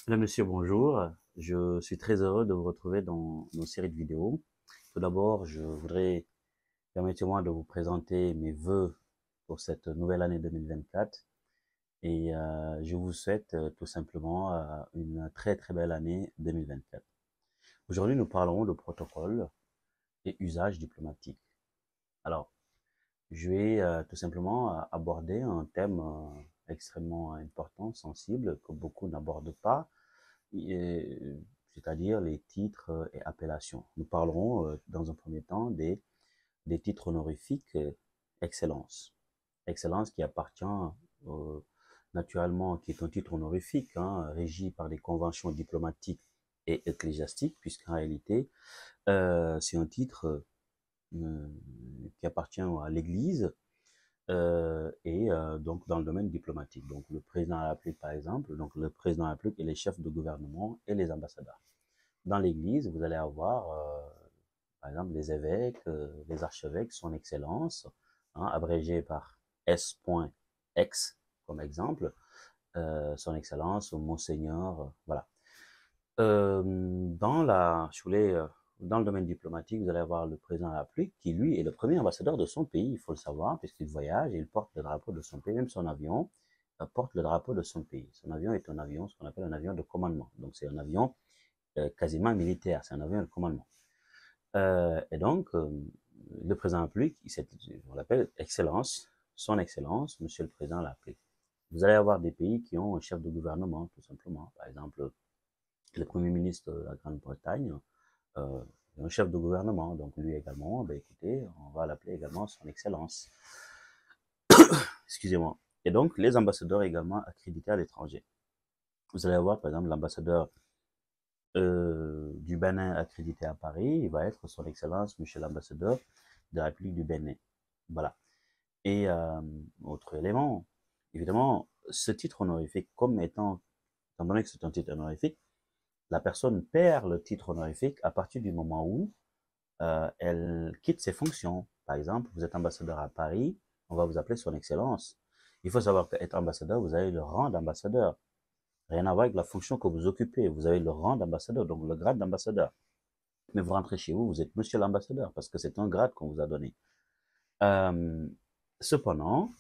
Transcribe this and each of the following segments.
Mesdames, Messieurs, bonjour. Je suis très heureux de vous retrouver dans nos séries de vidéos. Tout d'abord, permettez-moi de vous présenter mes vœux pour cette nouvelle année 2024 et je vous souhaite tout simplement une très très belle année 2024. Aujourd'hui, nous parlerons de protocole et usage diplomatique. Alors, je vais tout simplement aborder un thème extrêmement important, sensible, que beaucoup n'abordent pas, et, c'est-à-dire les titres et appellations. Nous parlerons dans un premier temps des titres honorifiques Excellence. Excellence qui appartient naturellement, qui est un titre honorifique, hein, régi par les conventions diplomatiques et ecclésiastiques, puisqu'en réalité, c'est un titre qui appartient à l'Église donc dans le domaine diplomatique. Donc le président de la République, par exemple, donc le président de la République et les chefs de gouvernement et les ambassadeurs. Dans l'Église, vous allez avoir, par exemple, les évêques, les archevêques, son Excellence, hein, abrégé par S.X comme exemple, son Excellence, Monseigneur, voilà. Si vous voulez, dans le domaine diplomatique, vous allez avoir le président de la République qui, lui, est le premier ambassadeur de son pays, il faut le savoir, puisqu'il voyage et il porte le drapeau de son pays, même son avion porte le drapeau de son pays. Son avion est un avion, ce qu'on appelle un avion de commandement. Donc c'est un avion quasiment militaire, c'est un avion de commandement. Et donc, le président de la République, on l'appelle Excellence, son Excellence, Monsieur le Président de la République. Vous allez avoir des pays qui ont un chef de gouvernement, tout simplement. Par exemple, le Premier ministre de la Grande-Bretagne, euh, un chef de gouvernement. Donc lui également, ben écoutez, on va l'appeler également son Excellence. Excusez-moi. Et donc les ambassadeurs également accrédités à l'étranger. Vous allez avoir par exemple l'ambassadeur du Bénin accrédité à Paris, il va être son Excellence Monsieur l'ambassadeur de la République du Bénin. Voilà. Et autre élément, évidemment, ce titre honorifique, étant donné que c'est un titre honorifique, la personne perd le titre honorifique à partir du moment où elle quitte ses fonctions. Par exemple, vous êtes ambassadeur à Paris, on va vous appeler son Excellence. Il faut savoir qu'être ambassadeur, vous avez le rang d'ambassadeur. Rien à voir avec la fonction que vous occupez. Vous avez le rang d'ambassadeur, donc le grade d'ambassadeur. Mais vous rentrez chez vous, vous êtes monsieur l'ambassadeur, parce que c'est un grade qu'on vous a donné. Euh, Cependant,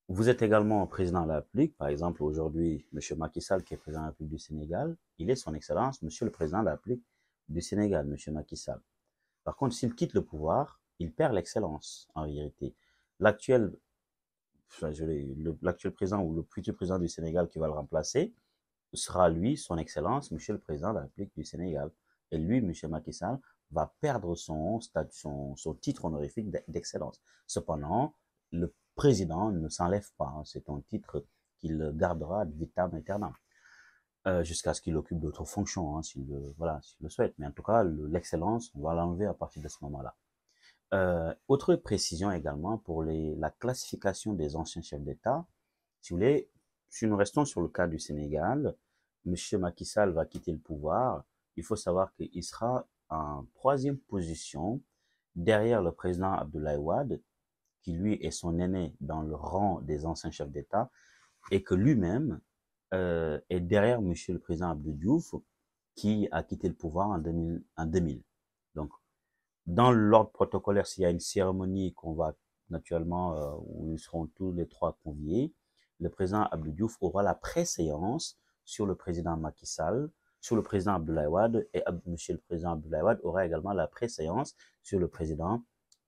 vous êtes également président de la République. Par exemple, aujourd'hui, monsieur Macky Sall, qui est président de la République du Sénégal, il est son Excellence, monsieur le président de la République du Sénégal, monsieur Macky Sall. Par contre, s'il quitte le pouvoir, il perd l'excellence, en vérité. L'actuel l'actuel président ou le futur président du Sénégal qui va le remplacer sera lui, son Excellence, Monsieur le Président de la République du Sénégal. Et lui, Monsieur Macky Sall, va perdre son titre honorifique d'excellence. Cependant, le président ne s'enlève pas. Hein. C'est un titre qu'il gardera ad vitam aeternam. Jusqu'à ce qu'il occupe d'autres fonctions, hein, s'il le souhaite. Mais en tout cas, l'excellence, on va l'enlever à partir de ce moment-là. Autre précision également pour la classification des anciens chefs d'État. Si vous voulez, si nous restons sur le cas du Sénégal, M. Macky Sall va quitter le pouvoir. Il faut savoir qu'il sera en troisième position derrière le président Abdoulaye Wade, qui lui est son aîné dans le rang des anciens chefs d'État, et que lui-même est derrière M. le président Abdou Diouf, qui a quitté le pouvoir en 2000. Donc, dans l'ordre protocolaire, s'il y a une cérémonie qu'on va naturellement, où ils seront tous les trois conviés, le président Abdou Diouf aura la préséance sur le président Macky Sall, sur le président Abdoulaye Wade, et monsieur le président Abdoulaye Wade aura également la préséance sur le président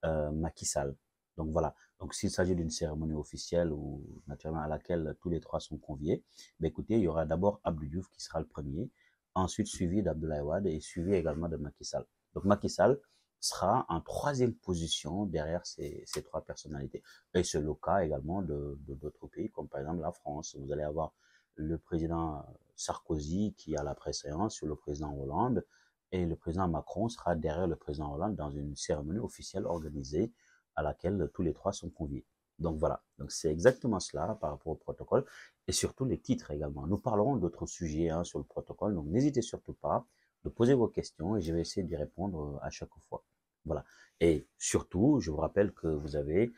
Macky Sall. Donc voilà. Donc s'il s'agit d'une cérémonie officielle ou naturellement à laquelle tous les trois sont conviés, ben écoutez, il y aura d'abord Abdou Diouf qui sera le premier, ensuite suivi d'Abdoulaye Wade et suivi également de Macky Sall. Donc Macky Sall sera en troisième position derrière ces trois personnalités. Et c'est le cas également de d'autres pays, comme par exemple la France. Vous allez avoir le président Sarkozy qui a la préséance sur le président Hollande, et le président Macron sera derrière le président Hollande dans une cérémonie officielle organisée à laquelle tous les trois sont conviés. Donc voilà, donc c'est exactement cela par rapport au protocole, et surtout les titres également. Nous parlerons d'autres sujets hein, sur le protocole, donc n'hésitez surtout pas de poser vos questions et je vais essayer d'y répondre à chaque fois. Voilà. Et surtout, je vous rappelle que vous avez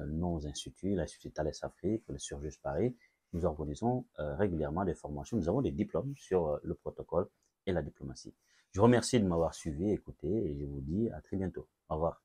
nos instituts, l'Institut Thales Afrique, le Surjus Paris, nous organisons régulièrement des formations. Nous avons des diplômes sur le protocole et la diplomatie. Je vous remercie de m'avoir suivi, écouté, et je vous dis à très bientôt. Au revoir.